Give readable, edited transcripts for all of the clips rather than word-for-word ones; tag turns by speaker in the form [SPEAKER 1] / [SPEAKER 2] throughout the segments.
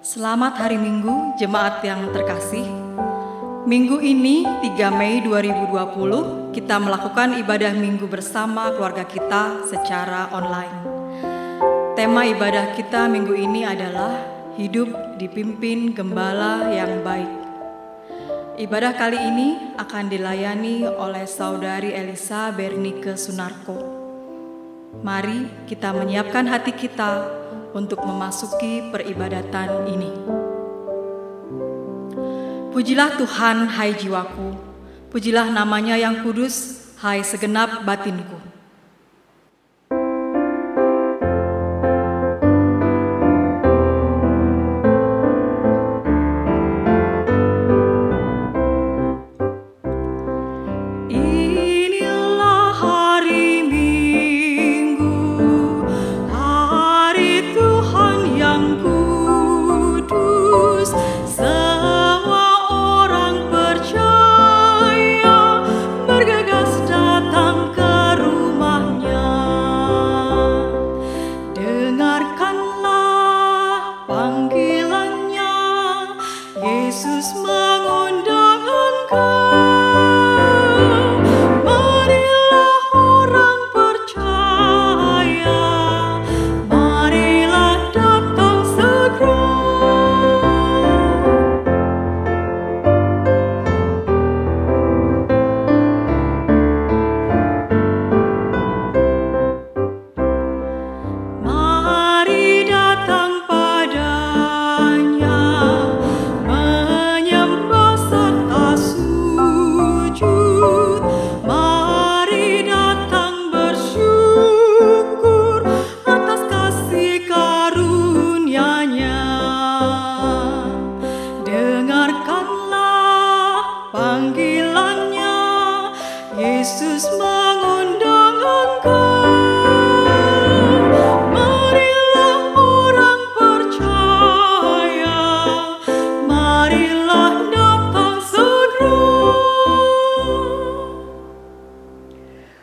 [SPEAKER 1] Selamat hari Minggu, jemaat yang terkasih. Minggu ini, 3 Mei 2020, kita melakukan ibadah minggu bersama keluarga kita secara online. Tema ibadah kita minggu ini adalah hidup dipimpin gembala yang baik. Ibadah kali ini akan dilayani oleh Saudari Elisa Bernike Sunarko. Mari kita menyiapkan hati kita untuk memasuki peribadatan ini. Pujilah Tuhan, hai jiwaku, pujilah namanya yang kudus, hai segenap batinku.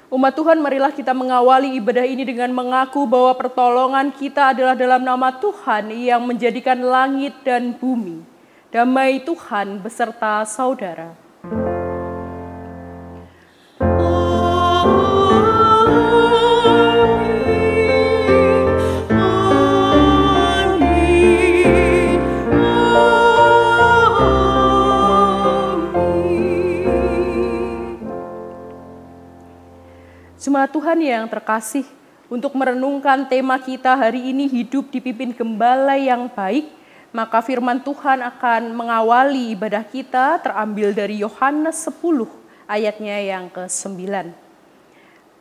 [SPEAKER 2] Umat Tuhan, marilah kita mengawali ibadah ini dengan mengaku bahwa pertolongan kita adalah dalam nama Tuhan yang menjadikan langit dan bumi. Damai Tuhan beserta saudara. Jemaat Tuhan yang terkasih, untuk merenungkan tema kita hari ini hidup dipimpin gembala yang baik, maka firman Tuhan akan mengawali ibadah kita terambil dari Yohanes 10 ayatnya yang ke-9.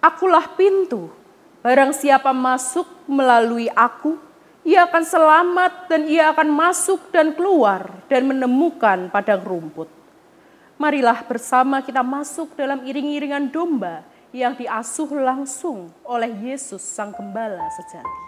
[SPEAKER 2] Akulah pintu, barang siapa masuk melalui aku, ia akan selamat dan ia akan masuk dan keluar dan menemukan padang rumput. Marilah bersama kita masuk dalam iring-iringan domba yang diasuh langsung oleh Yesus Sang Gembala sejati.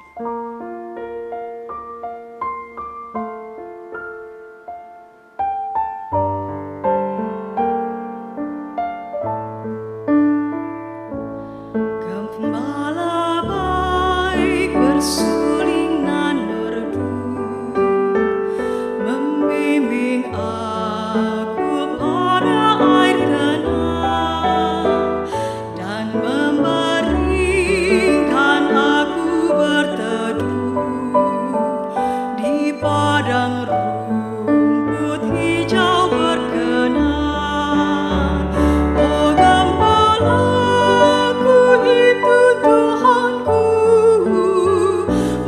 [SPEAKER 1] Gembala baik bersulingan merdu, membimbing aku pada air tenang, dan membaringkan aku berteduh di padang rumput hijau berkenan. Oh gembalaku itu Tuhanku,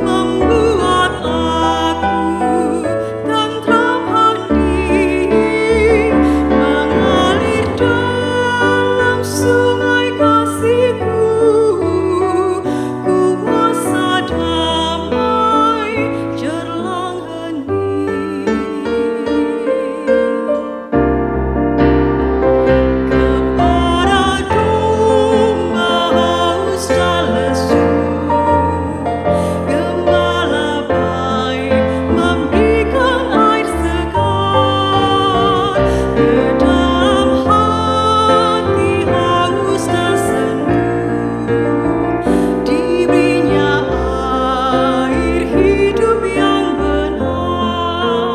[SPEAKER 1] membuat aku tentram hati, mengalir dalam sungai kasih-Ku, kuasa damai jerlang hening. Kepada domba haus dan lesu, gembala baik memberikan air segar. Ke dalam hati haus dan sendu, diberinya air hidup yang benar.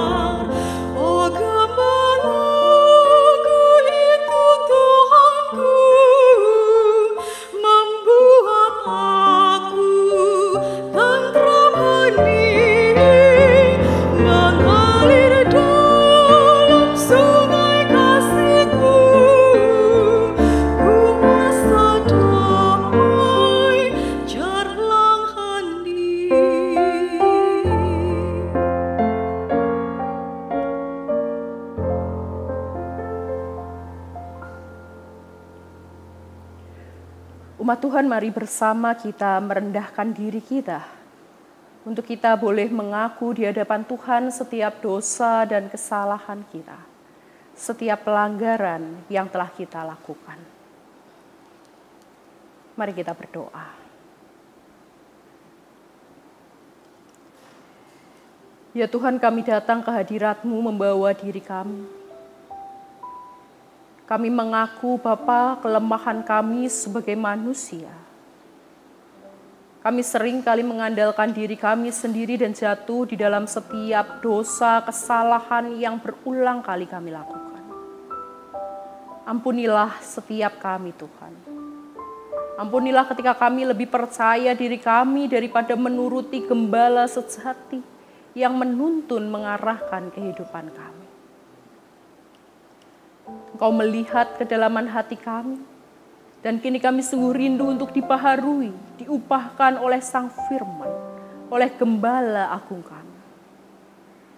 [SPEAKER 2] Umat Tuhan, mari bersama kita merendahkan diri kita untuk kita boleh mengaku di hadapan Tuhan setiap dosa dan kesalahan kita, setiap pelanggaran yang telah kita lakukan. Mari kita berdoa. Ya Tuhan, kami datang ke hadirat-Mu membawa diri kami. Kami mengaku Bapa kelemahan kami sebagai manusia. Kami sering kali mengandalkan diri kami sendiri dan jatuh di dalam setiap dosa, kesalahan yang berulang kali kami lakukan. Ampunilah setiap kami Tuhan. Ampunilah ketika kami lebih percaya diri kami daripada menuruti gembala sejati yang menuntun mengarahkan kehidupan kami. Engkau melihat kedalaman hati kami, dan kini kami sungguh rindu untuk dibaharui, diubahkan oleh Sang Firman, oleh Gembala Agung kami.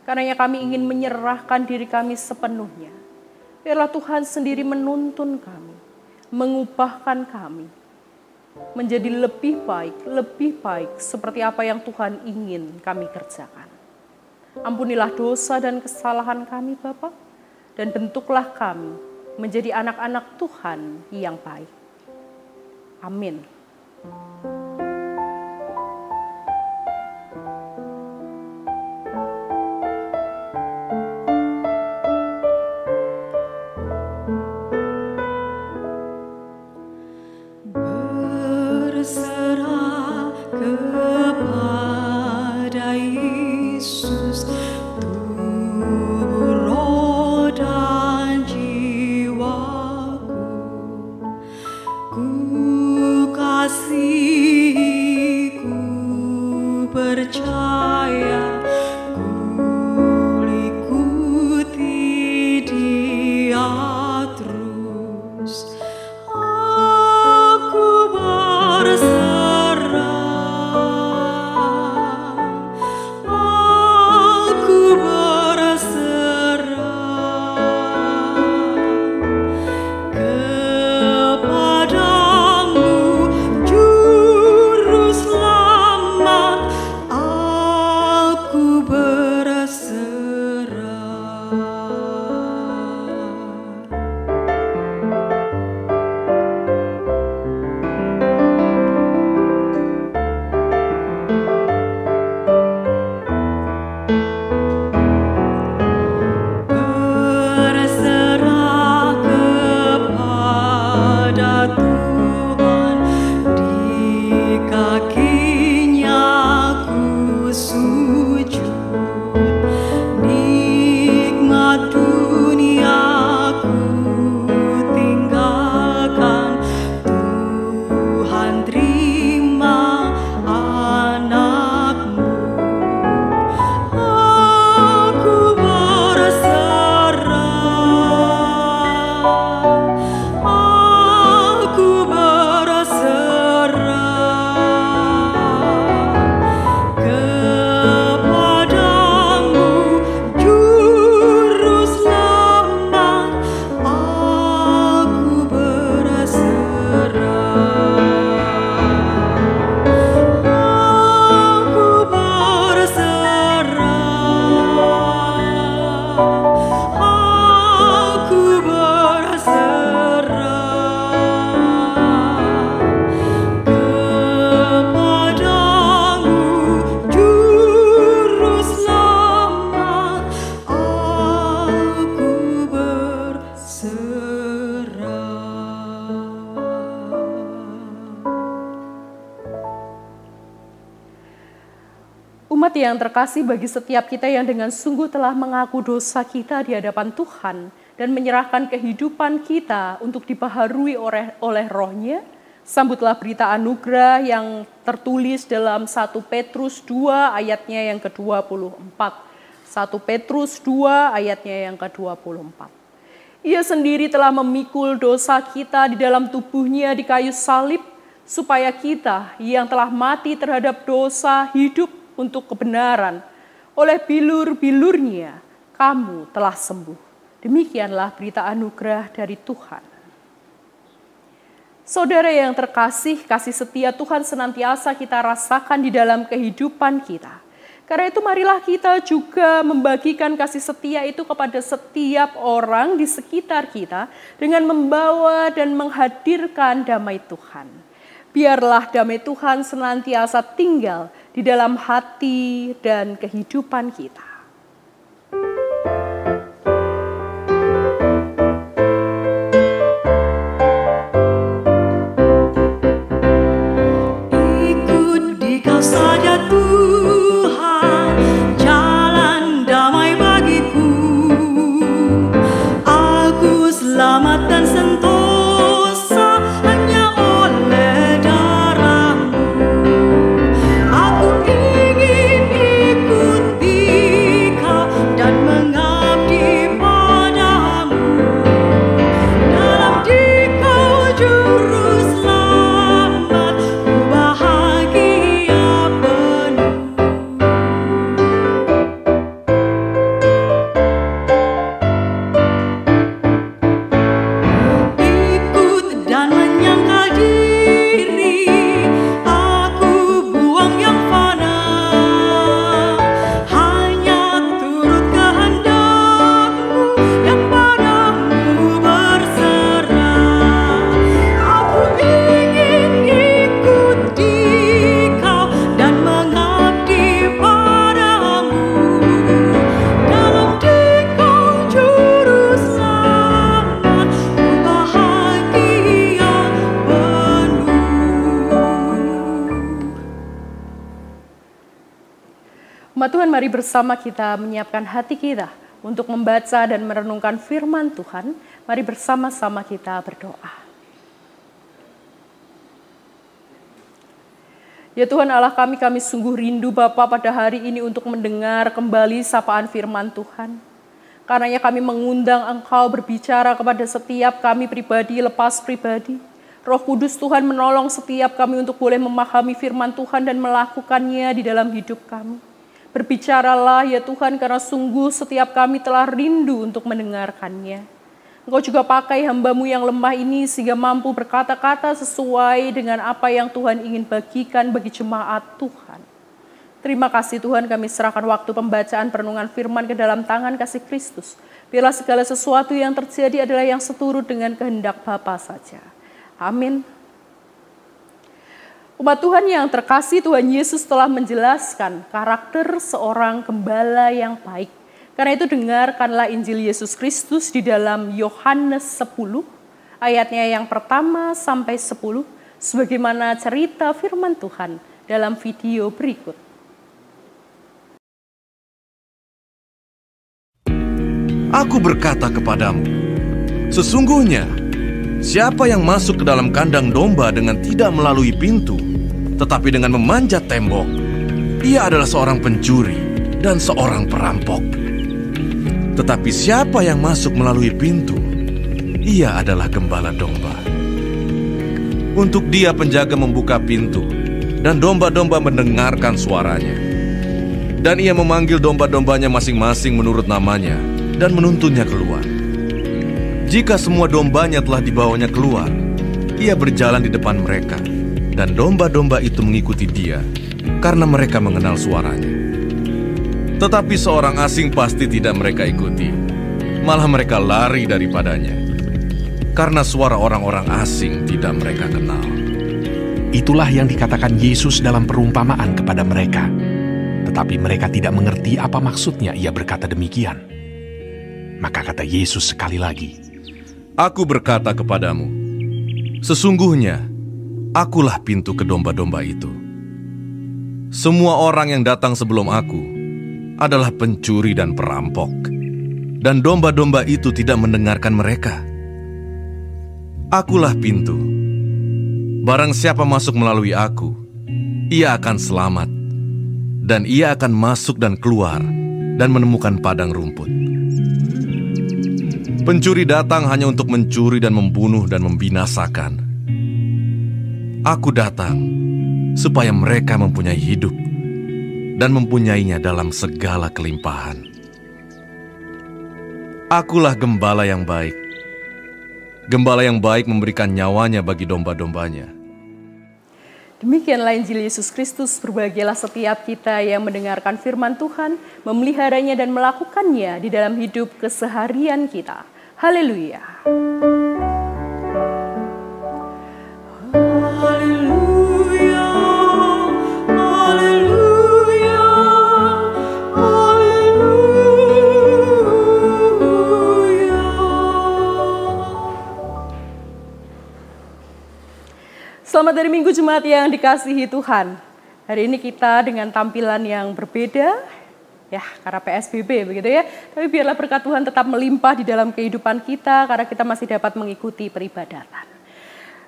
[SPEAKER 2] Karenanya kami ingin menyerahkan diri kami sepenuhnya. Biarlah Tuhan sendiri menuntun kami, mengubahkan kami, menjadi lebih baik seperti apa yang Tuhan ingin kami kerjakan. Ampunilah dosa dan kesalahan kami Bapa, dan bentuklah kami menjadi anak-anak Tuhan yang baik. Amin.
[SPEAKER 1] Berserah kepada Yesus, tubuh, roh, dan jiwaku. Ku kasihi, ku percaya, ku ikuti Dia terus. Aku berserah, aku berserah kepadamu, Juru Selamat. Aku berserah. Berserah kepada Tuhan, di kakinya ku sujud. Nikmat dunia ku tinggalkan, Tuhan terima anak-Mu. Aku berserah, aku berserah kepadamu, Juru Selamat. Aku berserah, aku berserah, aku berserah kepadamu, Juru Selamat. Aku berserah.
[SPEAKER 2] Umat yang terkasih, bagi setiap kita yang dengan sungguh telah mengaku dosa kita di hadapan Tuhan dan menyerahkan kehidupan kita untuk dibaharui oleh Roh-Nya, sambutlah berita anugerah yang tertulis dalam 1 Petrus 2 ayatnya yang ke-24. 1 Petrus 2 ayatnya yang ke-24. Ia sendiri telah memikul dosa kita di dalam tubuhnya di kayu salib, supaya kita yang telah mati terhadap dosa hidup untuk kebenaran. Oleh bilur-bilurnya kamu telah sembuh. Demikianlah berita anugerah dari Tuhan. Saudara yang terkasih, kasih setia Tuhan senantiasa kita rasakan di dalam kehidupan kita. Karena itu marilah kita juga membagikan kasih setia itu kepada setiap orang di sekitar kita dengan membawa dan menghadirkan damai Tuhan. Biarlah damai Tuhan senantiasa tinggal di dalam hati dan kehidupan kita. Umat Tuhan, mari bersama kita menyiapkan hati kita untuk membaca dan merenungkan firman Tuhan. Mari bersama-sama kita berdoa. Ya Tuhan Allah kami sungguh rindu Bapa pada hari ini untuk mendengar kembali sapaan firman Tuhan. Karenanya kami mengundang Engkau berbicara kepada setiap kami pribadi lepas pribadi. Roh Kudus Tuhan menolong setiap kami untuk boleh memahami firman Tuhan dan melakukannya di dalam hidup kami. Berbicaralah ya Tuhan, karena sungguh setiap kami telah rindu untuk mendengarkannya. Engkau juga pakai hamba-Mu yang lemah ini sehingga mampu berkata-kata sesuai dengan apa yang Tuhan ingin bagikan bagi jemaat Tuhan. Terima kasih Tuhan, kami serahkan waktu pembacaan perenungan firman ke dalam tangan kasih Kristus. Biarlah segala sesuatu yang terjadi adalah yang seturut dengan kehendak Bapa saja. Amin. Umat Tuhan yang terkasih, Tuhan Yesus telah menjelaskan karakter seorang gembala yang baik. Karena itu dengarkanlah Injil Yesus Kristus di dalam Yohanes 10, ayatnya yang pertama sampai 10, sebagaimana cerita firman Tuhan dalam video berikut.
[SPEAKER 3] Aku berkata kepadamu, sesungguhnya siapa yang masuk ke dalam kandang domba dengan tidak melalui pintu, tetapi dengan memanjat tembok, ia adalah seorang pencuri dan seorang perampok. Tetapi siapa yang masuk melalui pintu, ia adalah gembala domba. Untuk dia penjaga membuka pintu, dan domba-domba mendengarkan suaranya. Dan ia memanggil domba-dombanya masing-masing menurut namanya, dan menuntunnya keluar. Jika semua dombanya telah dibawanya keluar, ia berjalan di depan mereka, dan domba-domba itu mengikuti dia, karena mereka mengenal suaranya. Tetapi seorang asing pasti tidak mereka ikuti, malah mereka lari daripadanya, karena suara orang-orang asing tidak mereka kenal.
[SPEAKER 4] Itulah yang dikatakan Yesus dalam perumpamaan kepada mereka. Tetapi mereka tidak mengerti apa maksudnya ia berkata demikian. Maka kata Yesus sekali lagi,
[SPEAKER 3] Aku berkata kepadamu, sesungguhnya akulah pintu ke domba-domba itu. Semua orang yang datang sebelum aku adalah pencuri dan perampok, dan domba-domba itu tidak mendengarkan mereka. Akulah pintu. Barang siapa masuk melalui aku, ia akan selamat, dan ia akan masuk dan keluar dan menemukan padang rumput. Pencuri datang hanya untuk mencuri dan membunuh dan membinasakan. Aku datang supaya mereka mempunyai hidup dan mempunyainya dalam segala kelimpahan. Akulah gembala yang baik. Gembala yang baik memberikan nyawanya bagi domba-dombanya.
[SPEAKER 2] Demikianlah Injil Yesus Kristus. Berbahagialah setiap kita yang mendengarkan firman Tuhan, memeliharanya dan melakukannya di dalam hidup keseharian kita. Haleluya. Haleluya. Haleluya. Haleluya. Selamat dari Minggu Jemaat yang dikasihi Tuhan. Hari ini kita dengan tampilan yang berbeda, ya karena PSBB begitu ya. Tapi biarlah berkat Tuhan tetap melimpah di dalam kehidupan kita karena kita masih dapat mengikuti peribadatan.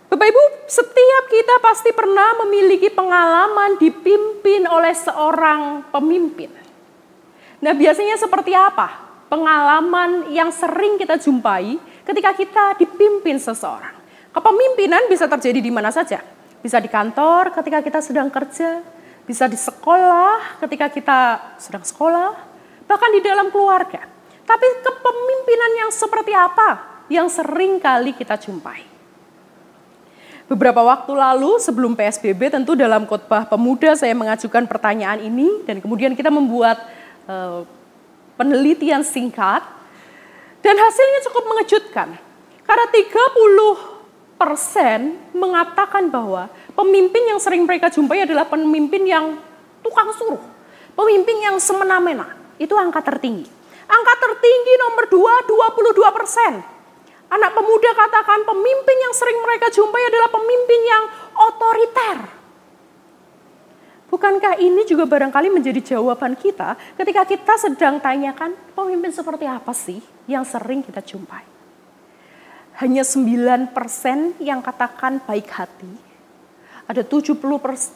[SPEAKER 2] Bapak Ibu, setiap kita pasti pernah memiliki pengalaman dipimpin oleh seorang pemimpin. Nah biasanya seperti apa pengalaman yang sering kita jumpai ketika kita dipimpin seseorang? Kepemimpinan bisa terjadi di mana saja. Bisa di kantor ketika kita sedang kerja, bisa di sekolah ketika kita sedang sekolah, bahkan di dalam keluarga. Tapi kepemimpinan yang seperti apa yang sering kali kita jumpai? Beberapa waktu lalu sebelum PSBB tentu dalam khotbah pemuda saya mengajukan pertanyaan ini dan kemudian kita membuat penelitian singkat dan hasilnya cukup mengejutkan. Karena 30% mengatakan bahwa pemimpin yang sering mereka jumpai adalah pemimpin yang tukang suruh. Pemimpin yang semena-mena. Itu angka tertinggi. Angka tertinggi nomor 2, 22%. Anak pemuda katakan pemimpin yang sering mereka jumpai adalah pemimpin yang otoriter. Bukankah ini juga barangkali menjadi jawaban kita ketika kita sedang tanyakan pemimpin seperti apa sih yang sering kita jumpai? Hanya 9% yang katakan baik hati. Ada 17%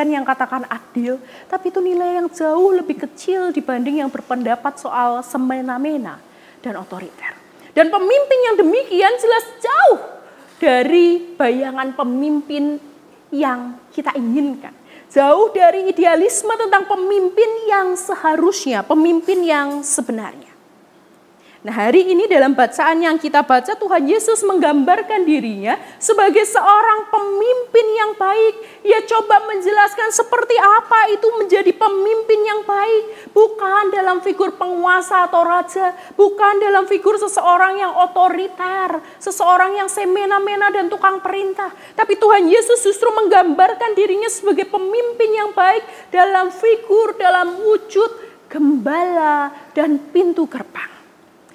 [SPEAKER 2] yang katakan adil. Tapi itu nilai yang jauh lebih kecil dibanding yang berpendapat soal semena-mena dan otoriter. Dan pemimpin yang demikian jelas jauh dari bayangan pemimpin yang kita inginkan. Jauh dari idealisme tentang pemimpin yang seharusnya, pemimpin yang sebenarnya. Nah hari ini dalam bacaan yang kita baca Tuhan Yesus menggambarkan dirinya sebagai seorang pemimpin yang baik. Ia coba menjelaskan seperti apa itu menjadi pemimpin yang baik. Bukan dalam figur penguasa atau raja. Bukan dalam figur seseorang yang otoriter. Seseorang yang semena-mena dan tukang perintah. Tapi Tuhan Yesus justru menggambarkan dirinya sebagai pemimpin yang baik dalam figur, dalam wujud gembala dan pintu gerbang.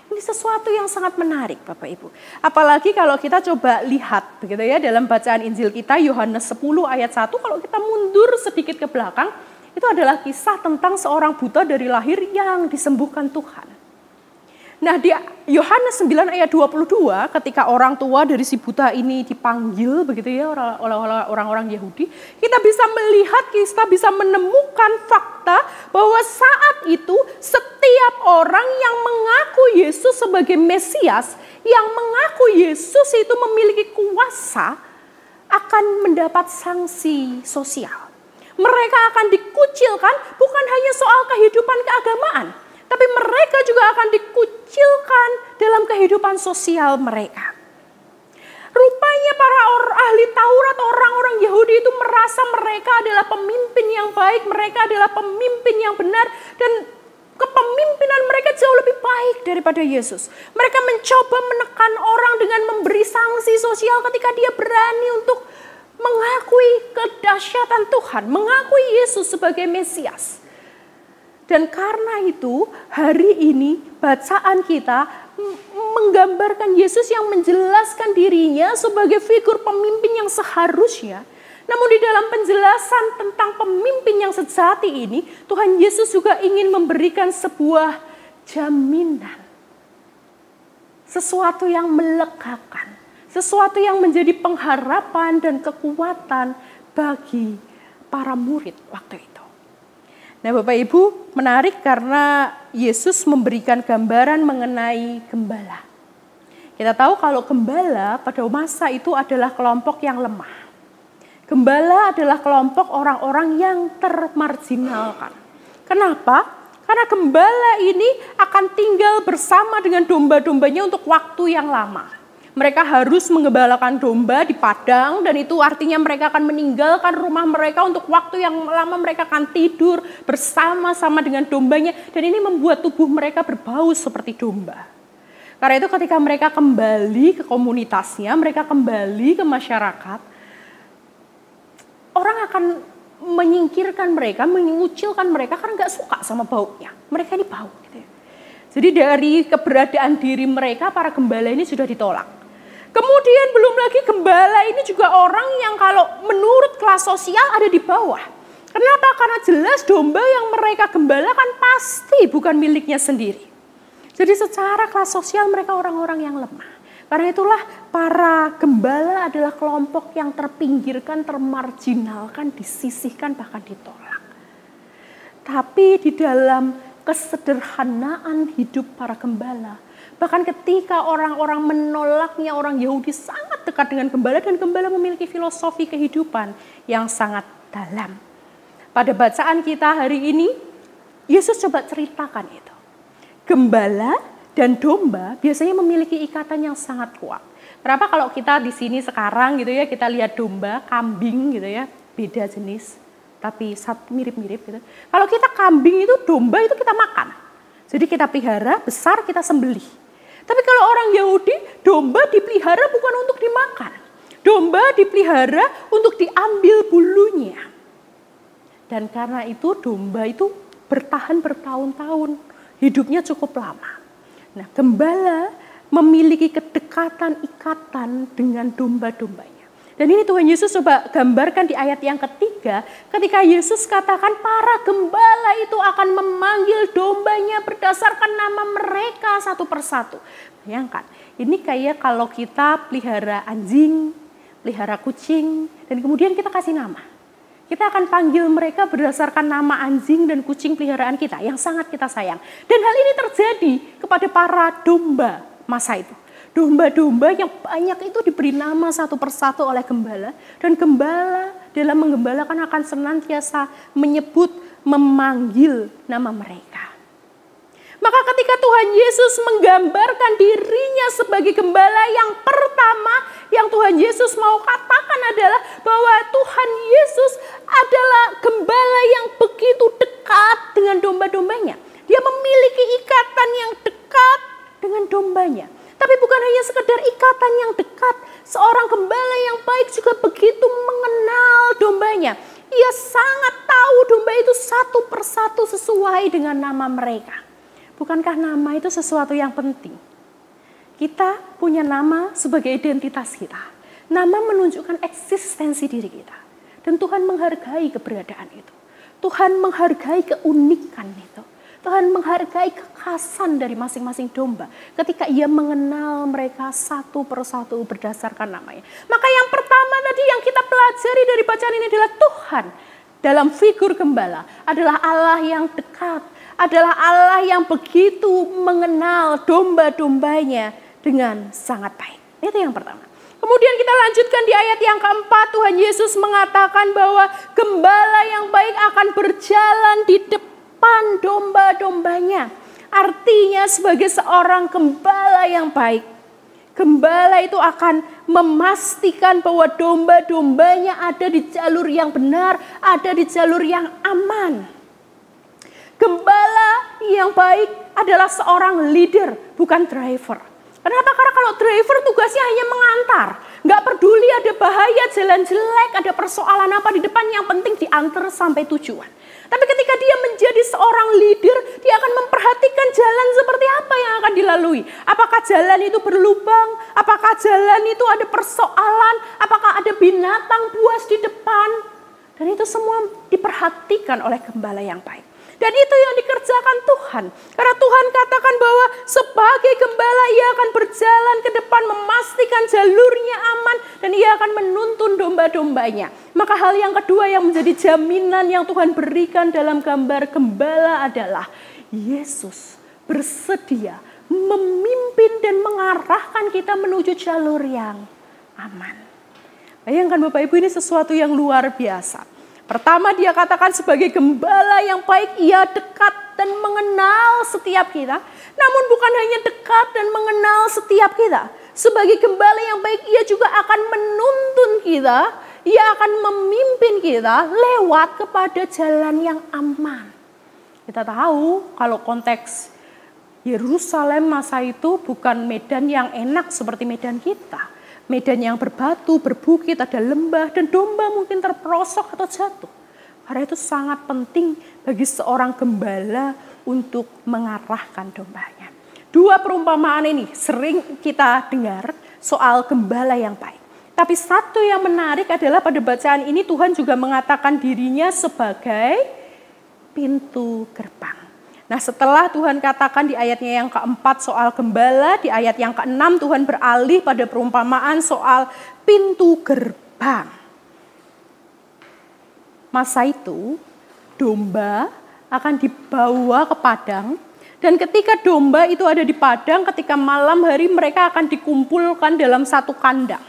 [SPEAKER 2] Ini sesuatu yang sangat menarik Bapak Ibu. Apalagi kalau kita coba lihat begitu ya dalam bacaan Injil kita Yohanes 10 ayat 1. Kalau kita mundur sedikit ke belakang, itu adalah kisah tentang seorang buta dari lahir yang disembuhkan Tuhan. Nah di Yohanes 9 ayat 22 ketika orang tua dari si buta ini dipanggil begitu ya oleh orang-orang Yahudi, kita bisa melihat, kita bisa menemukan fakta bahwa saat itu setiap orang yang mengaku Yesus sebagai Mesias, yang mengaku Yesus itu memiliki kuasa akan mendapat sanksi sosial. Mereka akan dikucilkan bukan hanya soal kehidupan keagamaan, tapi mereka juga akan dikucilkan dalam kehidupan sosial mereka. Rupanya para ahli Taurat, orang-orang Yahudi itu merasa mereka adalah pemimpin yang baik, mereka adalah pemimpin yang benar, dan kepemimpinan mereka jauh lebih baik daripada Yesus. Mereka mencoba menekan orang dengan memberi sanksi sosial ketika dia berani untuk mengakui kedahsyatan Tuhan, mengakui Yesus sebagai Mesias. Dan karena itu hari ini bacaan kita menggambarkan Yesus yang menjelaskan dirinya sebagai figur pemimpin yang seharusnya. Namun di dalam penjelasan tentang pemimpin yang sejati ini, Tuhan Yesus juga ingin memberikan sebuah jaminan. Sesuatu yang melegakan, sesuatu yang menjadi pengharapan dan kekuatan bagi para murid waktu itu. Nah Bapak Ibu, menarik karena Yesus memberikan gambaran mengenai gembala. Kita tahu kalau gembala pada masa itu adalah kelompok yang lemah. Gembala adalah kelompok orang-orang yang termarginalkan. Kenapa? Karena gembala ini akan tinggal bersama dengan domba-dombanya untuk waktu yang lama. Mereka harus menggembalakan domba di padang, dan itu artinya mereka akan meninggalkan rumah mereka untuk waktu yang lama. Mereka akan tidur bersama-sama dengan dombanya, dan ini membuat tubuh mereka berbau seperti domba. Karena itu ketika mereka kembali ke komunitasnya, mereka kembali ke masyarakat, orang akan menyingkirkan mereka, mengucilkan mereka karena nggak suka sama baunya. Mereka ini bau. Gitu ya. Jadi dari keberadaan diri mereka, para gembala ini sudah ditolak. Kemudian belum lagi gembala ini juga orang yang kalau menurut kelas sosial ada di bawah. Kenapa? Karena jelas domba yang mereka gembalakan pasti bukan miliknya sendiri. Jadi secara kelas sosial mereka orang-orang yang lemah. Karena itulah para gembala adalah kelompok yang terpinggirkan, termarginalkan, disisihkan, bahkan ditolak. Tapi di dalam kesederhanaan hidup para gembala, bahkan ketika orang-orang menolaknya, orang Yahudi sangat dekat dengan gembala, dan gembala memiliki filosofi kehidupan yang sangat dalam. Pada bacaan kita hari ini, Yesus coba ceritakan itu. Gembala dan domba biasanya memiliki ikatan yang sangat kuat. Kenapa kalau kita di sini sekarang gitu ya, kita lihat domba, kambing gitu ya, beda jenis, tapi mirip-mirip gitu. Kalau kita kambing itu, domba itu kita makan. Jadi kita pelihara, besar kita sembelih. Tapi kalau orang Yahudi, domba dipelihara bukan untuk dimakan. Domba dipelihara untuk diambil bulunya. Dan karena itu domba itu bertahan bertahun-tahun. Hidupnya cukup lama. Nah, gembala memiliki kedekatan, ikatan dengan domba-dombanya. Dan ini Tuhan Yesus coba gambarkan di ayat yang ketiga, ketika Yesus katakan para gembala itu akan memanggil dombanya berdasarkan nama mereka satu persatu. Bayangkan, ini kayak kalau kita pelihara anjing, pelihara kucing, dan kemudian kita kasih nama. Kita akan panggil mereka berdasarkan nama anjing dan kucing peliharaan kita yang sangat kita sayang. Dan hal ini terjadi kepada para domba masa itu. Domba-domba yang banyak itu diberi nama satu persatu oleh gembala. Dan gembala dalam menggembalakan akan senantiasa menyebut, memanggil nama mereka. Maka ketika Tuhan Yesus menggambarkan dirinya sebagai gembala, yang pertama yang Tuhan Yesus mau katakan adalah bahwa Tuhan Yesus adalah gembala yang begitu dekat dengan domba-dombanya. Dia memiliki ikatan yang dekat dengan dombanya. Tapi bukan hanya sekedar ikatan yang dekat, seorang gembala yang baik juga begitu mengenal dombanya. Ia sangat tahu domba itu satu persatu sesuai dengan nama mereka. Bukankah nama itu sesuatu yang penting? Kita punya nama sebagai identitas kita. Nama menunjukkan eksistensi diri kita. Dan Tuhan menghargai keberadaan itu. Tuhan menghargai keunikan itu. Tuhan menghargai kekhasan dari masing-masing domba ketika ia mengenal mereka satu persatu berdasarkan namanya. Maka yang pertama tadi yang kita pelajari dari bacaan ini adalah Tuhan dalam figur gembala adalah Allah yang dekat, adalah Allah yang begitu mengenal domba-dombanya dengan sangat baik. Itu yang pertama. Kemudian kita lanjutkan di ayat yang keempat, Tuhan Yesus mengatakan bahwa gembala yang baik akan berjalan di depan domba-dombanya. Artinya sebagai seorang gembala yang baik, gembala itu akan memastikan bahwa domba-dombanya ada di jalur yang benar, ada di jalur yang aman. Gembala yang baik adalah seorang leader, bukan driver. Kenapa? Karena kalau driver tugasnya hanya mengantar. Nggak peduli ada bahaya, jalan jelek, ada persoalan apa di depan, yang penting diantar sampai tujuan. Tapi ketika dia menjadi seorang leader, dia akan memperhatikan jalan seperti apa yang akan dilalui. Apakah jalan itu berlubang? Apakah jalan itu ada persoalan? Apakah ada binatang buas di depan? Dan itu semua diperhatikan oleh gembala yang baik. Dan itu yang dikerjakan Tuhan. Karena Tuhan katakan bahwa sebagai gembala ia akan berjalan ke depan, memastikan jalurnya aman, dan ia akan menuntun domba-dombanya. Maka hal yang kedua yang menjadi jaminan yang Tuhan berikan dalam gambar gembala adalah Yesus bersedia memimpin dan mengarahkan kita menuju jalur yang aman. Bayangkan Bapak Ibu, ini sesuatu yang luar biasa. Pertama dia katakan sebagai gembala yang baik, ia dekat dan mengenal setiap kita. Namun bukan hanya dekat dan mengenal setiap kita. Sebagai gembala yang baik, ia juga akan menuntun kita, ia akan memimpin kita lewat kepada jalan yang aman. Kita tahu kalau konteks Yerusalem masa itu bukan medan yang enak seperti medan kita. Medan yang berbatu, berbukit, ada lembah, dan domba mungkin terperosok atau jatuh. Karena itu sangat penting bagi seorang gembala untuk mengarahkan dombanya. Dua perumpamaan ini sering kita dengar soal gembala yang baik. Tapi satu yang menarik adalah pada bacaan ini Tuhan juga mengatakan dirinya sebagai pintu gerbang. Nah, setelah Tuhan katakan di ayatnya yang keempat soal gembala, di ayat yang keenam Tuhan beralih pada perumpamaan soal pintu gerbang. Masa itu domba akan dibawa ke padang, dan ketika domba itu ada di padang, ketika malam hari mereka akan dikumpulkan dalam satu kandang.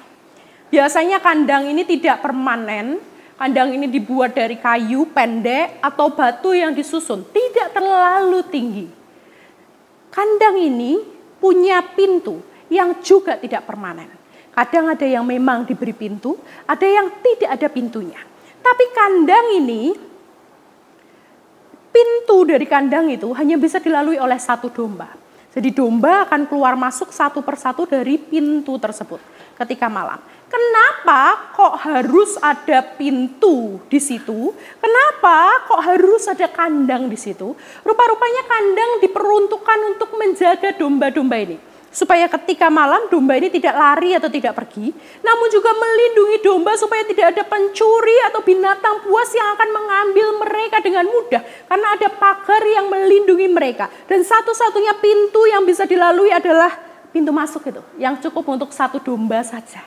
[SPEAKER 2] Biasanya kandang ini tidak permanen. Kandang ini dibuat dari kayu pendek atau batu yang disusun, tidak terlalu tinggi. Kandang ini punya pintu yang juga tidak permanen. Kadang ada yang memang diberi pintu, ada yang tidak ada pintunya. Tapi kandang ini, pintu dari kandang itu hanya bisa dilalui oleh satu domba. Jadi domba akan keluar masuk satu persatu dari pintu tersebut ketika malam. Kenapa kok harus ada pintu di situ? Kenapa kok harus ada kandang di situ? Rupa-rupanya kandang diperuntukkan untuk menjaga domba-domba ini. Supaya ketika malam domba ini tidak lari atau tidak pergi. Namun juga melindungi domba supaya tidak ada pencuri atau binatang buas yang akan mengambil mereka dengan mudah. Karena ada pagar yang melindungi mereka. Dan satu-satunya pintu yang bisa dilalui adalah pintu masuk itu. Yang cukup untuk satu domba saja.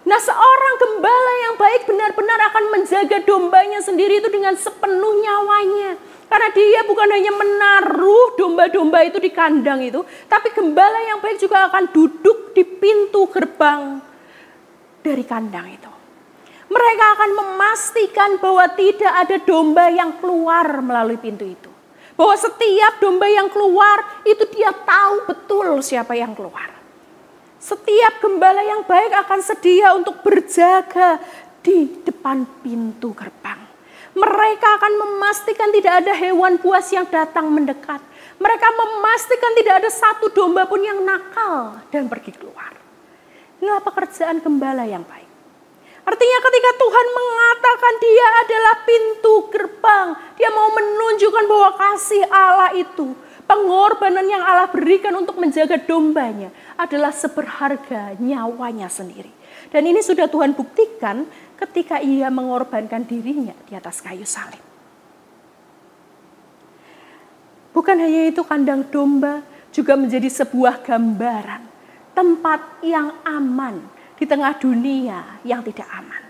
[SPEAKER 2] Nah, seorang gembala yang baik benar-benar akan menjaga dombanya sendiri itu dengan sepenuh nyawanya. Karena dia bukan hanya menaruh domba-domba itu di kandang itu, tapi gembala yang baik juga akan duduk di pintu gerbang dari kandang itu. Mereka akan memastikan bahwa tidak ada domba yang keluar melalui pintu itu. Bahwa setiap domba yang keluar itu dia tahu betul siapa yang keluar. Setiap gembala yang baik akan sedia untuk berjaga di depan pintu gerbang. Mereka akan memastikan tidak ada hewan buas yang datang mendekat. Mereka memastikan tidak ada satu domba pun yang nakal dan pergi keluar. Inilah pekerjaan gembala yang baik. Artinya ketika Tuhan mengatakan dia adalah pintu gerbang, dia mau menunjukkan bahwa kasih Allah itu, pengorbanan yang Allah berikan untuk menjaga dombanya adalah seberharga nyawanya sendiri. Dan ini sudah Tuhan buktikan ketika ia mengorbankan dirinya di atas kayu salib. Bukan hanya itu, kandang domba juga menjadi sebuah gambaran tempat yang aman di tengah dunia yang tidak aman.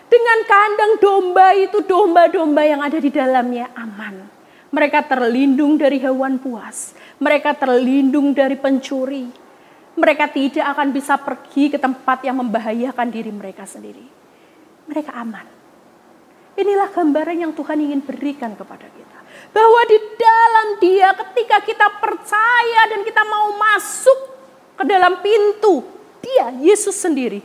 [SPEAKER 2] Dengan kandang domba itu, domba-domba yang ada di dalamnya aman. Mereka terlindung dari hewan buas. Mereka terlindung dari pencuri. Mereka tidak akan bisa pergi ke tempat yang membahayakan diri mereka sendiri. Mereka aman. Inilah gambaran yang Tuhan ingin berikan kepada kita. Bahwa di dalam Dia, ketika kita percaya dan kita mau masuk ke dalam pintu Dia, Yesus sendiri,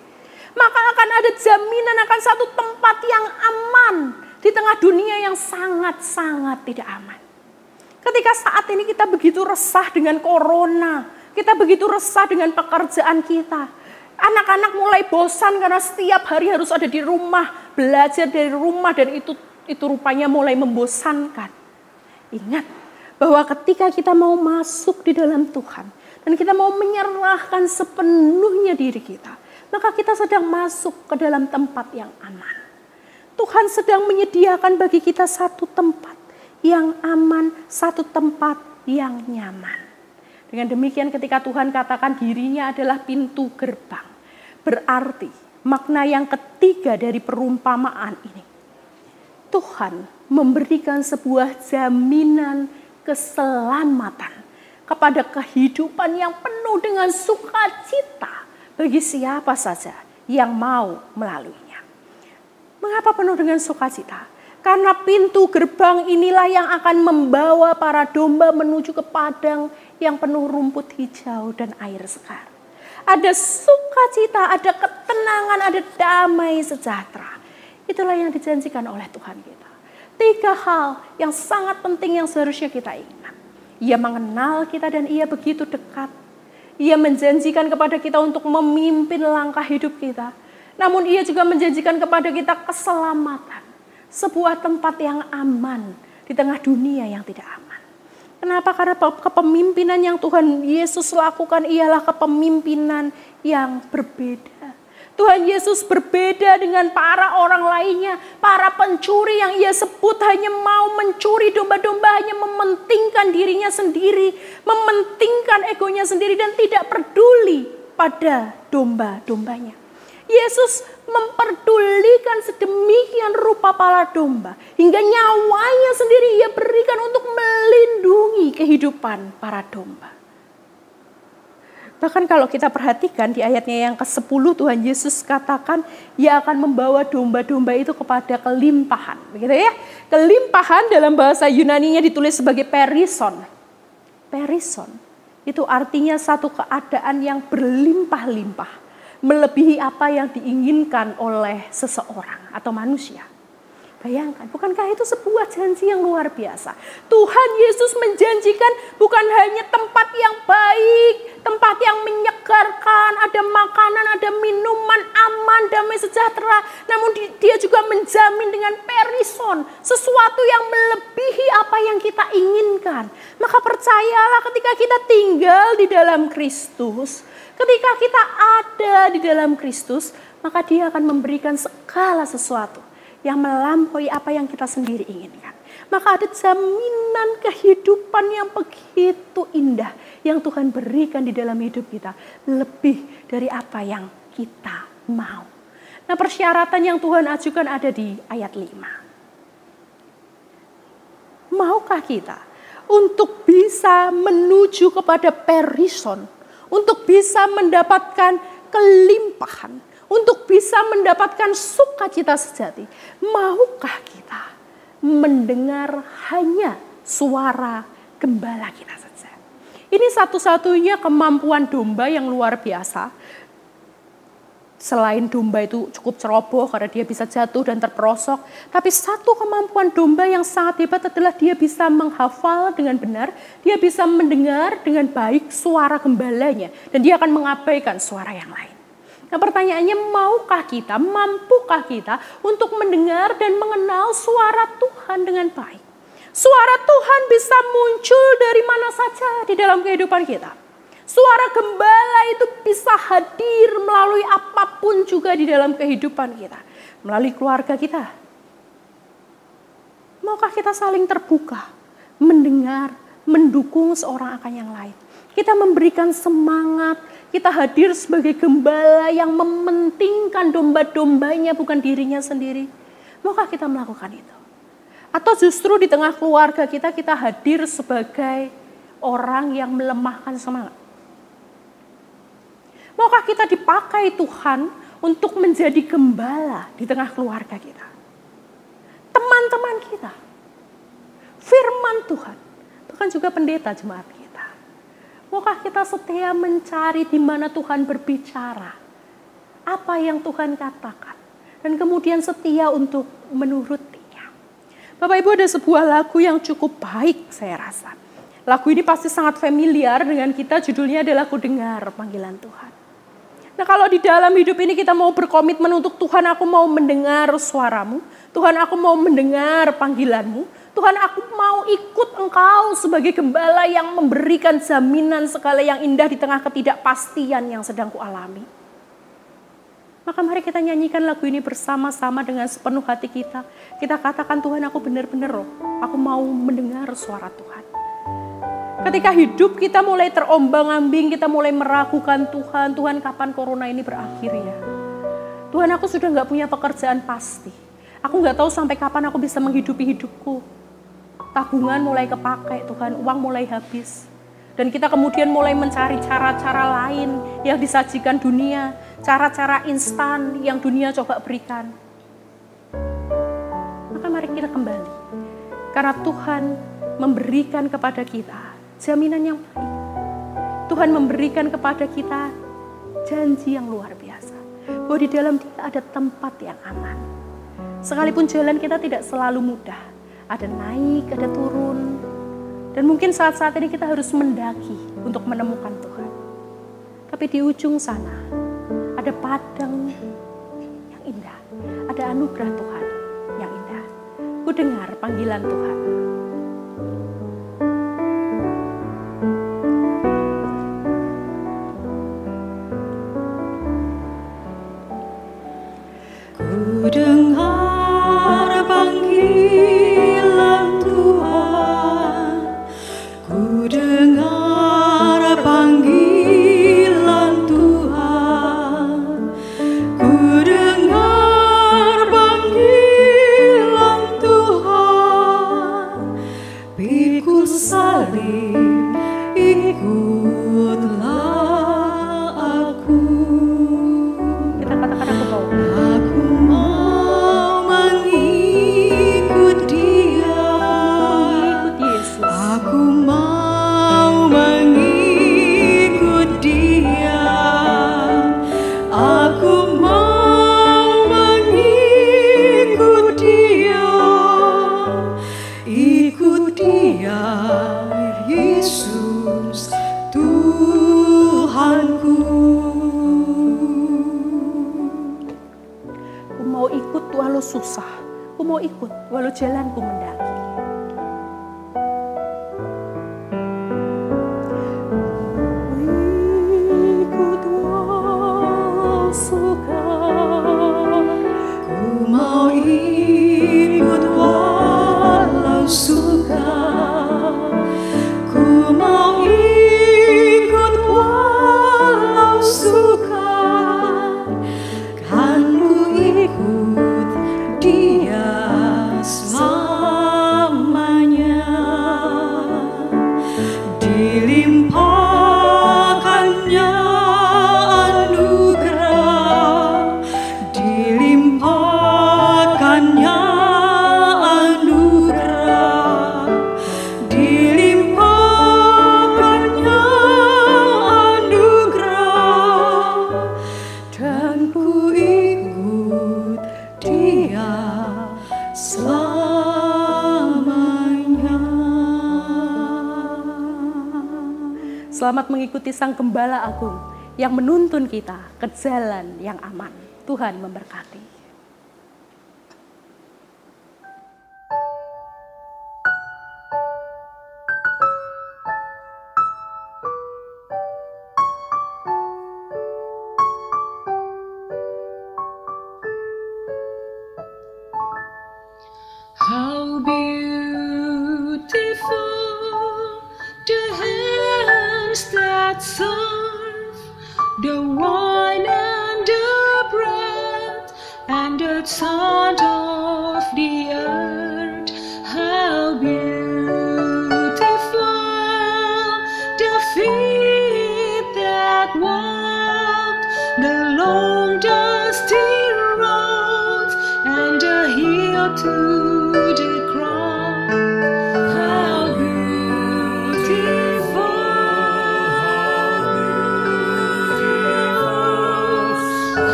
[SPEAKER 2] maka akan ada jaminan akan satu tempat yang aman di tengah dunia yang sangat-sangat tidak aman. Ketika saat ini kita begitu resah dengan corona, kita begitu resah dengan pekerjaan kita. Anak-anak mulai bosan karena setiap hari harus ada di rumah, belajar dari rumah, dan itu rupanya mulai membosankan. Ingat bahwa ketika kita mau masuk di dalam Tuhan dan kita mau menyerahkan sepenuhnya diri kita, maka kita sedang masuk ke dalam tempat yang aman. Tuhan sedang menyediakan bagi kita satu tempat yang aman, satu tempat yang nyaman. Dengan demikian ketika Tuhan katakan dirinya adalah pintu gerbang, berarti makna yang ketiga dari perumpamaan ini, Tuhan memberikan sebuah jaminan keselamatan kepada kehidupan yang penuh dengan sukacita bagi siapa saja yang mau melaluinya. Mengapa penuh dengan sukacita? Karena pintu gerbang inilah yang akan membawa para domba menuju ke padang yang penuh rumput hijau dan air segar. Ada sukacita, ada ketenangan, ada damai sejahtera. Itulah yang dijanjikan oleh Tuhan kita. 3 hal yang sangat penting yang seharusnya kita ingat. Ia mengenal kita dan ia begitu dekat. Ia menjanjikan kepada kita untuk memimpin langkah hidup kita. Namun ia juga menjanjikan kepada kita keselamatan. Sebuah tempat yang aman di tengah dunia yang tidak aman. Kenapa? Karena kepemimpinan yang Tuhan Yesus lakukan ialah kepemimpinan yang berbeda. Tuhan Yesus berbeda dengan para orang lainnya. Para pencuri yang ia sebut hanya mau mencuri domba-domba, hanya mementingkan dirinya sendiri, mementingkan egonya sendiri dan tidak peduli pada domba-dombanya. Yesus memperdulikan sedemikian rupa para domba, hingga nyawanya sendiri ia berikan untuk melindungi kehidupan para domba. Bahkan kalau kita perhatikan di ayatnya yang ke-10, Tuhan Yesus katakan ia akan membawa domba-domba itu kepada kelimpahan. Begitu ya. Kelimpahan dalam bahasa Yunani-nya ditulis sebagai perison. Perison itu artinya satu keadaan yang berlimpah-limpah. Melebihi apa yang diinginkan oleh seseorang atau manusia. Bayangkan, bukankah itu sebuah janji yang luar biasa? Tuhan Yesus menjanjikan bukan hanya tempat yang baik, tempat yang menyegarkan, ada makanan, ada minuman, aman, damai sejahtera. Namun dia juga menjamin dengan perison, sesuatu yang melebihi apa yang kita inginkan. Maka percayalah ketika kita tinggal di dalam Kristus, ketika kita ada di dalam Kristus, maka Dia akan memberikan segala sesuatu yang melampaui apa yang kita sendiri inginkan. Maka ada jaminan kehidupan yang begitu indah yang Tuhan berikan di dalam hidup kita. Lebih dari apa yang kita mau. Nah, persyaratan yang Tuhan ajukan ada di ayat 5. Maukah kita untuk bisa menuju kepada perison, untuk bisa mendapatkan kelimpahan, untuk bisa mendapatkan sukacita sejati? Maukah kita mendengar hanya suara gembala kita saja? Ini satu-satunya kemampuan domba yang luar biasa. Selain domba itu cukup ceroboh karena dia bisa jatuh dan terperosok. Tapi satu kemampuan domba yang sangat hebat adalah dia bisa menghafal dengan benar. Dia bisa mendengar dengan baik suara gembalanya. Dan dia akan mengabaikan suara yang lain. Nah, pertanyaannya, maukah kita, mampukah kita untuk mendengar dan mengenal suara Tuhan dengan baik? Suara Tuhan bisa muncul dari mana saja di dalam kehidupan kita. Suara gembala itu bisa hadir melalui apapun juga di dalam kehidupan kita. Melalui keluarga kita. Maukah kita saling terbuka, mendengar, mendukung seorang akan yang lain? Kita memberikan semangat, kita hadir sebagai gembala yang mementingkan domba-dombanya bukan dirinya sendiri. Maukah kita melakukan itu? Atau justru di tengah keluarga kita, kita hadir sebagai orang yang melemahkan semangat? Maukah kita dipakai Tuhan untuk menjadi gembala di tengah keluarga kita? Teman-teman kita, firman Tuhan, bahkan juga pendeta jemaat kita. Maukah kita setia mencari di mana Tuhan berbicara, apa yang Tuhan katakan, dan kemudian setia untuk menurutinya? Bapak Ibu, ada sebuah lagu yang cukup baik saya rasa. Lagu ini pasti sangat familiar dengan kita, judulnya adalah Ku Dengar Panggilan Tuhan. Nah, kalau di dalam hidup ini kita mau berkomitmen untuk Tuhan, aku mau mendengar suaramu, Tuhan aku mau mendengar panggilanmu, Tuhan aku mau ikut Engkau sebagai gembala yang memberikan jaminan segala yang indah di tengah ketidakpastian yang sedang kualami. Maka mari kita nyanyikan lagu ini bersama-sama dengan sepenuh hati kita. Kita katakan, Tuhan aku benar-benar roh, aku mau mendengar suara Tuhan. Ketika hidup kita mulai terombang-ambing, kita mulai meragukan Tuhan, Tuhan kapan corona ini berakhir ya? Tuhan aku sudah gak punya pekerjaan pasti. Aku gak tahu sampai kapan aku bisa menghidupi hidupku. Tabungan mulai kepakai Tuhan, uang mulai habis. Dan kita kemudian mulai mencari cara-cara lain yang disajikan dunia. Cara-cara instan yang dunia coba berikan. Maka mari kita kembali. Karena Tuhan memberikan kepada kita jaminan yang baik. Tuhan memberikan kepada kita janji yang luar biasa, bahwa di dalam Dia ada tempat yang aman. Sekalipun jalan kita tidak selalu mudah, ada naik, ada turun, dan mungkin saat-saat ini kita harus mendaki untuk menemukan Tuhan. Tapi di ujung sana ada padang yang indah, ada anugerah Tuhan yang indah. Ku dengar panggilan Tuhan.
[SPEAKER 1] Ku dengar panggilan Tuhan, ku dengar panggilan Tuhan, ku dengar panggilan Tuhan, pikul salib ikutlah aku.
[SPEAKER 2] Kita katakan aku mau.
[SPEAKER 1] Aku mau mengikut Dia.
[SPEAKER 2] Ikut Yesus.
[SPEAKER 1] Aku mau mengikut Dia. Aku mau mengikut Dia. Ikut Dia, Yesus Tuhanku.
[SPEAKER 2] Ku mau ikut walau susah, ku mau ikut walau jalanku mendaki. Ikut walau sukar,
[SPEAKER 1] Ku mau ikut walau sukar. Ku mau ikut walau sukar. Kan ku ikut Dia selamanya. Dilimpahkannya anugerah, dilimpahkannya anugerah, dilimpahkannya anugerah, dan ku ikut Dia selamanya.
[SPEAKER 2] Selamat mengikuti Sang Gembala Agung yang menuntun kita ke jalan yang aman. Tuhan memberkati.
[SPEAKER 5] How beautiful the hands that serve, the wine and the bread and the salt of the earth. How beautiful the feet that walk the long dusty road and the hill to the cross. How beautiful,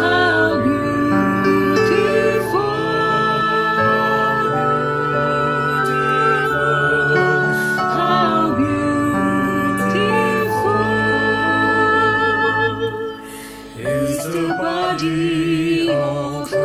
[SPEAKER 5] how beautiful, how beautiful is the body of Christ.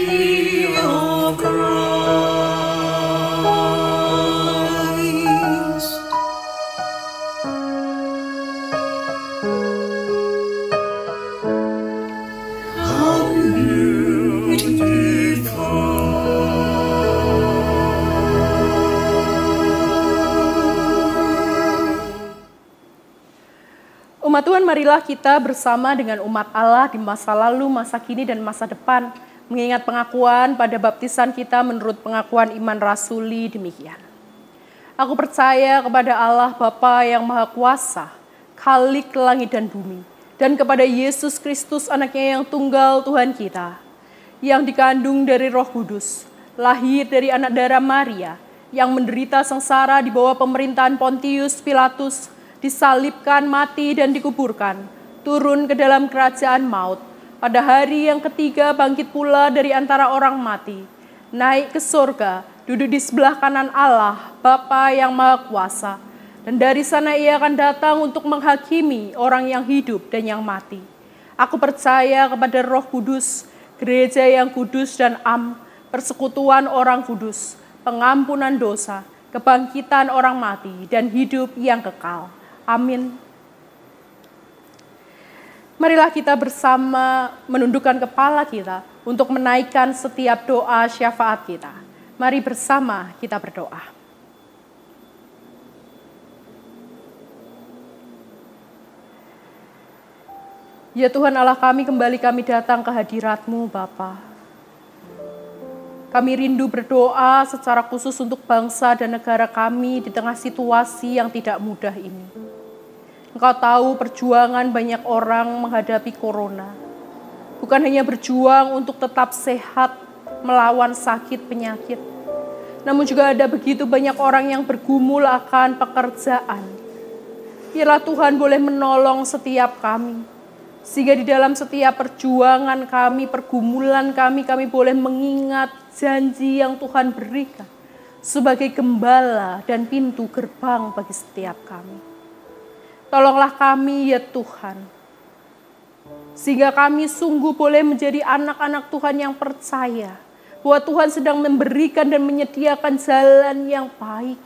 [SPEAKER 5] city of Christ. How
[SPEAKER 2] Umat Tuhan, marilah kita bersama dengan umat Allah di masa lalu, masa kini, dan masa depan, mengingat pengakuan pada baptisan kita menurut pengakuan iman rasuli demikian. Aku percaya kepada Allah Bapa yang Maha Kuasa, Khalik langit dan bumi, dan kepada Yesus Kristus anaknya yang tunggal Tuhan kita, yang dikandung dari Roh Kudus, lahir dari anak darah Maria, yang menderita sengsara di bawah pemerintahan Pontius Pilatus, disalibkan, mati, dan dikuburkan, turun ke dalam kerajaan maut, pada hari yang ketiga bangkit pula dari antara orang mati, naik ke surga, duduk di sebelah kanan Allah, Bapa yang Maha Kuasa, dan dari sana ia akan datang untuk menghakimi orang yang hidup dan yang mati. Aku percaya kepada Roh Kudus, gereja yang kudus dan persekutuan orang kudus, pengampunan dosa, kebangkitan orang mati, dan hidup yang kekal. Amin. Marilah kita bersama menundukkan kepala kita untuk menaikkan setiap doa syafaat kita. Mari bersama kita berdoa. Ya Tuhan Allah kami, kembali kami datang ke hadirat-Mu Bapa. Kami rindu berdoa secara khusus untuk bangsa dan negara kami di tengah situasi yang tidak mudah ini. Engkau tahu perjuangan banyak orang menghadapi corona. Bukan hanya berjuang untuk tetap sehat melawan sakit penyakit, namun juga ada begitu banyak orang yang bergumul akan pekerjaan. Biarlah Tuhan boleh menolong setiap kami, sehingga di dalam setiap perjuangan kami, pergumulan kami boleh mengingat janji yang Tuhan berikan sebagai gembala dan pintu gerbang bagi setiap kami. Tolonglah kami ya Tuhan, sehingga kami sungguh boleh menjadi anak-anak Tuhan yang percaya bahwa Tuhan sedang memberikan dan menyediakan jalan yang baik,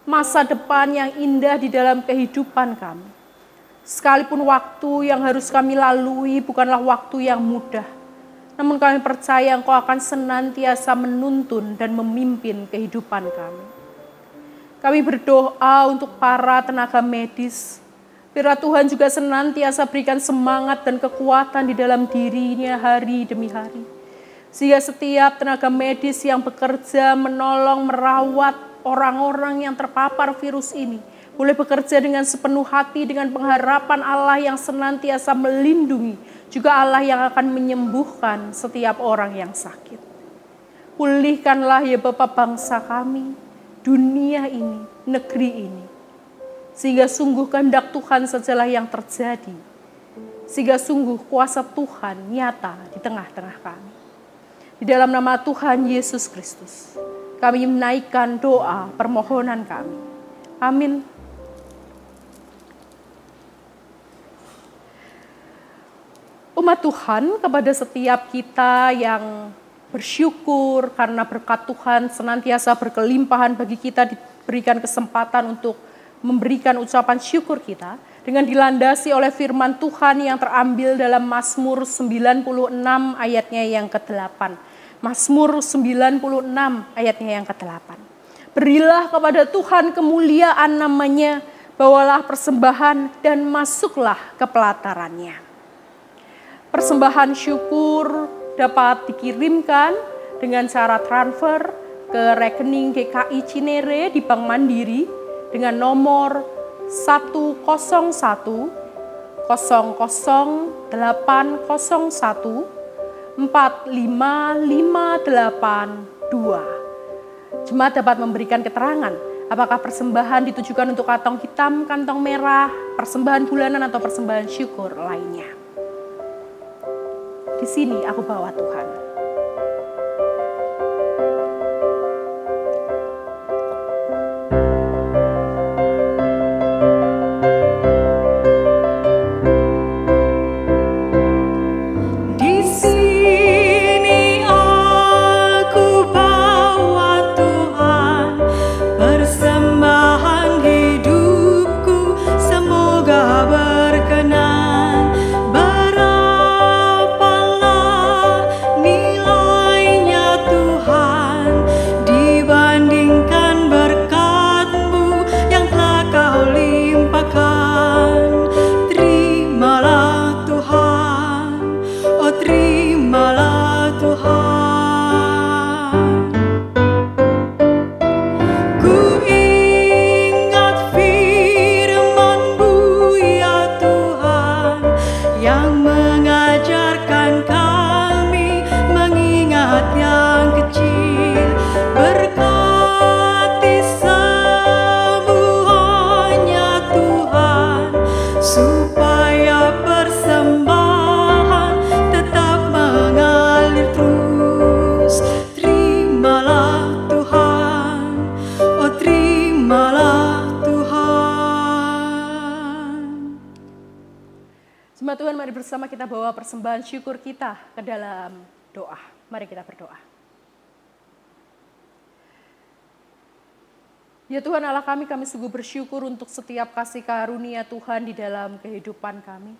[SPEAKER 2] masa depan yang indah di dalam kehidupan kami. Sekalipun waktu yang harus kami lalui bukanlah waktu yang mudah, namun kami percaya Engkau akan senantiasa menuntun dan memimpin kehidupan kami. Kami berdoa untuk para tenaga medis, biarlah Tuhan juga senantiasa berikan semangat dan kekuatan di dalam dirinya hari demi hari. Sehingga setiap tenaga medis yang bekerja menolong, merawat orang-orang yang terpapar virus ini, boleh bekerja dengan sepenuh hati, dengan pengharapan Allah yang senantiasa melindungi, juga Allah yang akan menyembuhkan setiap orang yang sakit. Pulihkanlah ya Bapa bangsa kami, dunia ini, negeri ini, sehingga sungguh kehendak Tuhan sajalah yang terjadi, sehingga sungguh kuasa Tuhan nyata di tengah-tengah kami. Di dalam nama Tuhan Yesus Kristus, kami menaikkan doa permohonan kami. Amin. Umat Tuhan, kepada setiap kita yang bersyukur karena berkat Tuhan senantiasa berkelimpahan bagi kita, diberikan kesempatan untuk memberikan ucapan syukur kita dengan dilandasi oleh firman Tuhan yang terambil dalam Mazmur 96 ayatnya yang ke-8. Mazmur 96 ayatnya yang ke-8. Berilah kepada Tuhan kemuliaan namanya, bawalah persembahan dan masuklah ke pelatarannya. Persembahan syukur dapat dikirimkan dengan cara transfer ke rekening GKI Cinere di Bank Mandiri dengan nomor 101 00 801 45582. Jemaat dapat memberikan keterangan apakah persembahan ditujukan untuk kantong hitam, kantong merah, persembahan bulanan atau persembahan syukur lainnya. Di sini aku bawa Tuhan.
[SPEAKER 5] Di sini
[SPEAKER 1] yang mengajarkan kami mengingat yang kecil. Berkati semuanya Tuhan, supaya persembahan tetap mengalir terus. Terimalah Tuhan, oh terimalah Tuhan.
[SPEAKER 2] Jemaat Tuhan, mari bersama kita bawa persembahan syukur kita ke dalam doa. Mari kita berdoa. Ya Tuhan Allah kami sungguh bersyukur untuk setiap kasih karunia Tuhan di dalam kehidupan kami.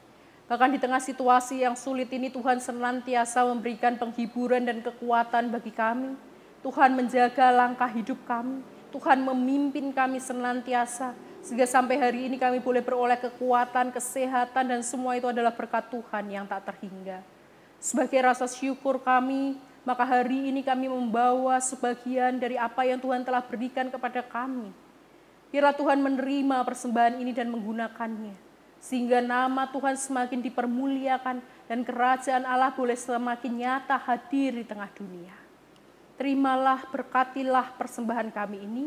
[SPEAKER 2] Bahkan di tengah situasi yang sulit ini Tuhan senantiasa memberikan penghiburan dan kekuatan bagi kami. Tuhan menjaga langkah hidup kami. Tuhan memimpin kami senantiasa. Sehingga sampai hari ini kami boleh beroleh kekuatan, kesehatan, dan semua itu adalah berkat Tuhan yang tak terhingga. Sebagai rasa syukur kami, maka hari ini kami membawa sebagian dari apa yang Tuhan telah berikan kepada kami. Biarlah Tuhan menerima persembahan ini dan menggunakannya, sehingga nama Tuhan semakin dipermuliakan dan kerajaan Allah boleh semakin nyata hadir di tengah dunia. Terimalah, berkatilah persembahan kami ini,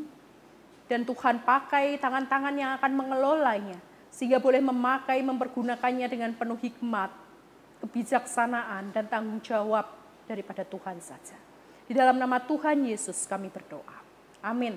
[SPEAKER 2] dan Tuhan pakai tangan-tangan yang akan mengelolanya, sehingga boleh mempergunakannya dengan penuh hikmat, kebijaksanaan, dan tanggung jawab daripada Tuhan saja. Di dalam nama Tuhan Yesus kami berdoa. Amin.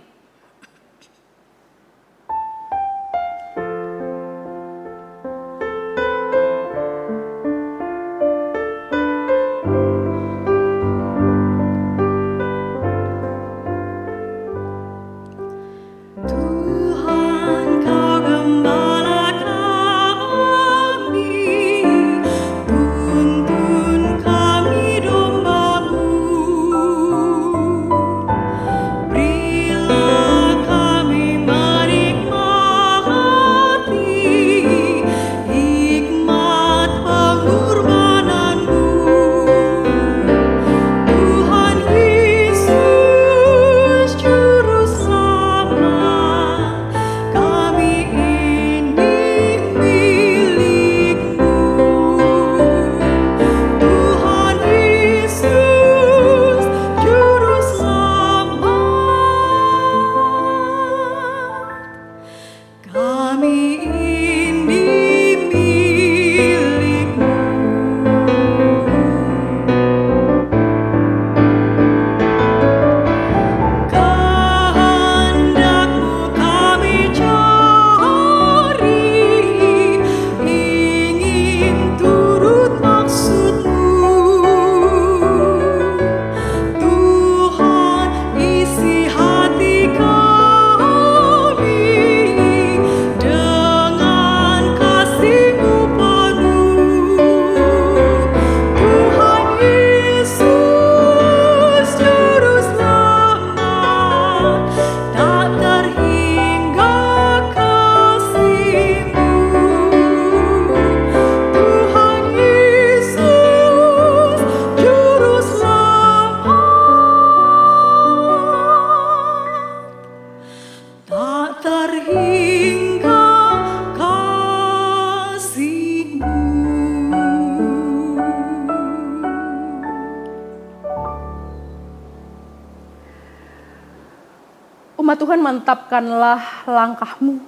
[SPEAKER 2] Umat Tuhan, mantapkanlah langkahmu.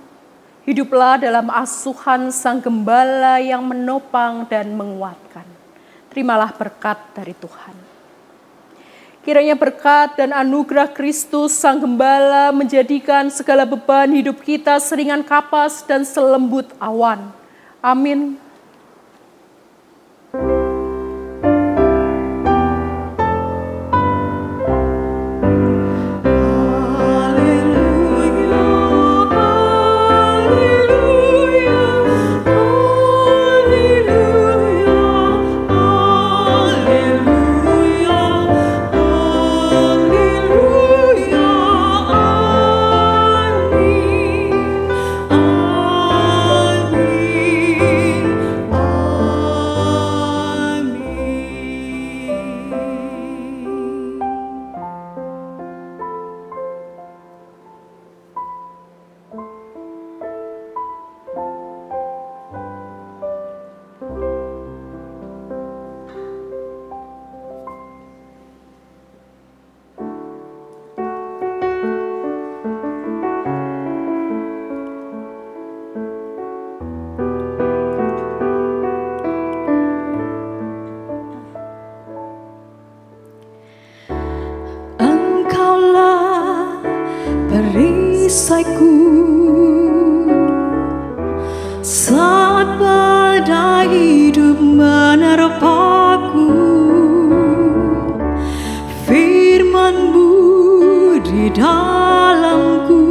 [SPEAKER 2] Hiduplah dalam asuhan Sang Gembala yang menopang dan menguatkan. Terimalah berkat dari Tuhan. Kiranya berkat dan anugerah Kristus Sang Gembala menjadikan segala beban hidup kita seringan kapas dan selembut awan. Amin.
[SPEAKER 1] Amin. perisaiku saat badai hidup menerpaku. Firman-Mu di dalamku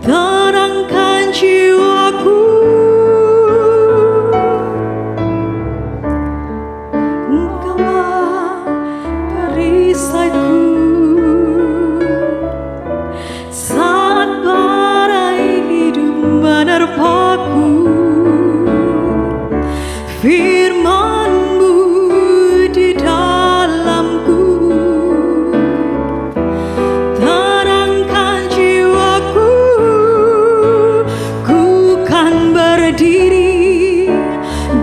[SPEAKER 1] terangkan jiwaku. Engkaulah perisaiku saat badai hidup menerpaku. Firman-Mu di dalamku terangkan jiwaku. Ku kan berdiri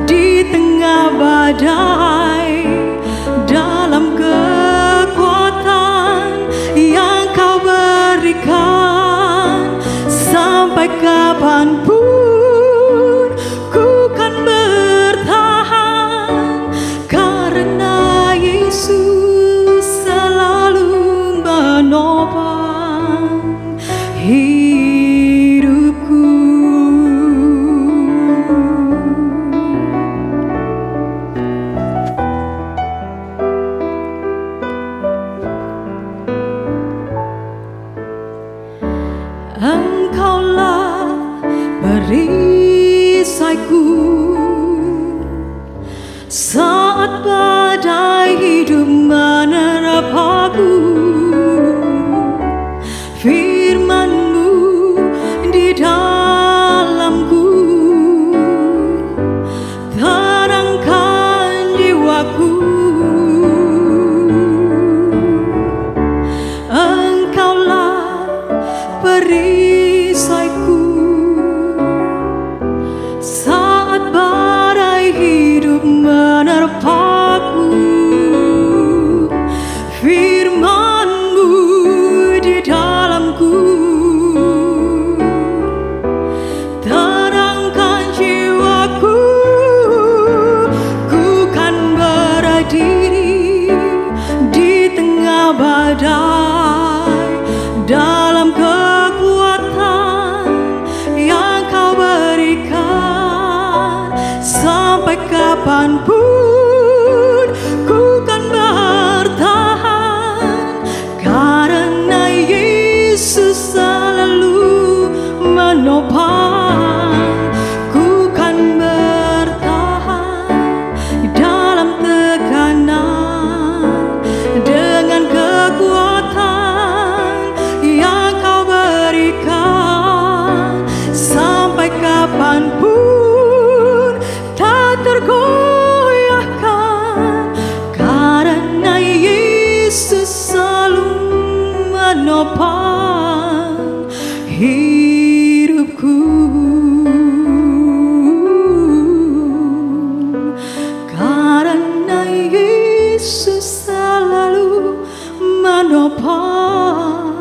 [SPEAKER 1] di tengah badai dalam kekuatan yang Kau berikan. Sampai kapanpun ku kan bertahan, karena Yesus selalu menopang hidupku. Engkaulah perisaiku saat badai hidup menerpaku. Firman-Mu di dalamku terangkan jiwaku. Engkaulah perisaiku saat badai hidup menerpaku. Firman-Mu di dalamku terangkan jiwaku. Ku kan berdiri di tengah badai dalam kekuatan yang Kau berikan. Sampai kapanpun ku kan bertahan, karena Yesus selalu menopang. Ku kan bertahan dalam tekanan dengan kekuatan yang Kau berikan. Sampai kapanpun tak tergoyahkan, karena Yesus selalu menopang hidupku. Karena Yesus selalu menopang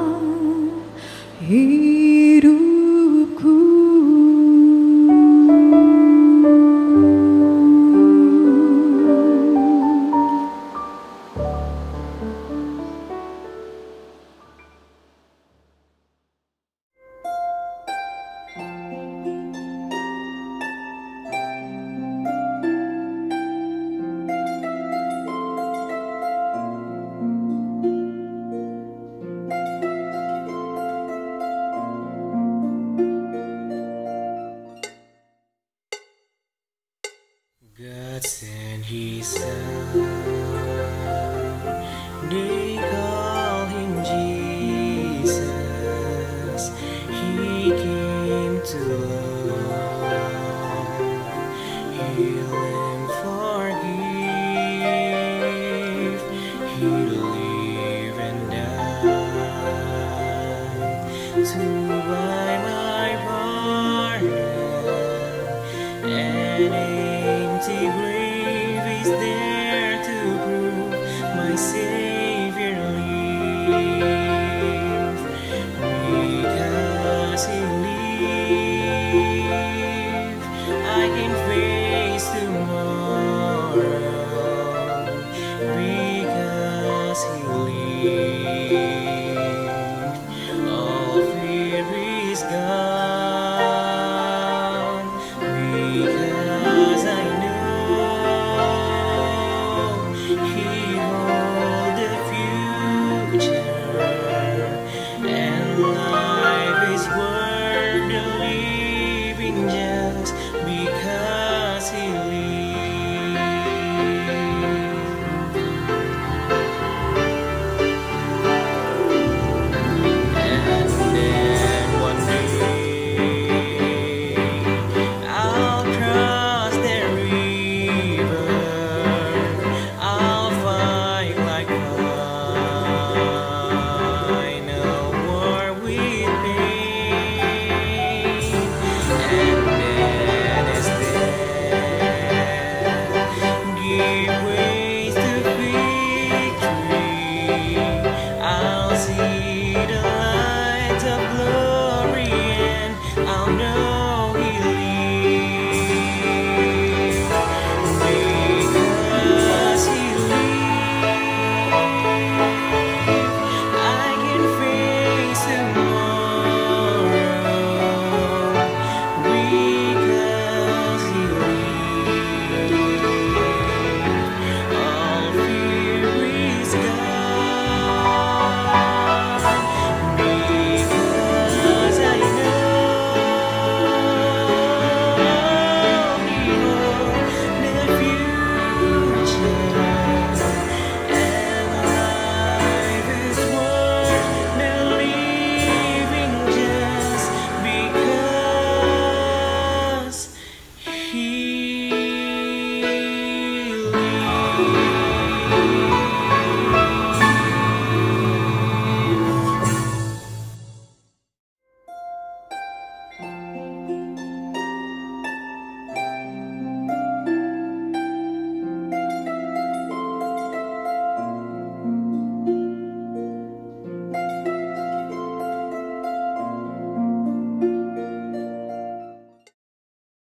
[SPEAKER 1] hidupku.
[SPEAKER 5] God sent His Son, they call Him Jesus. He came to love, heal and forgive. He lived and died to buy my pardon, and empty grave is there to prove my Savior lives. Because He lives, I can face tomorrow. Because He lives, He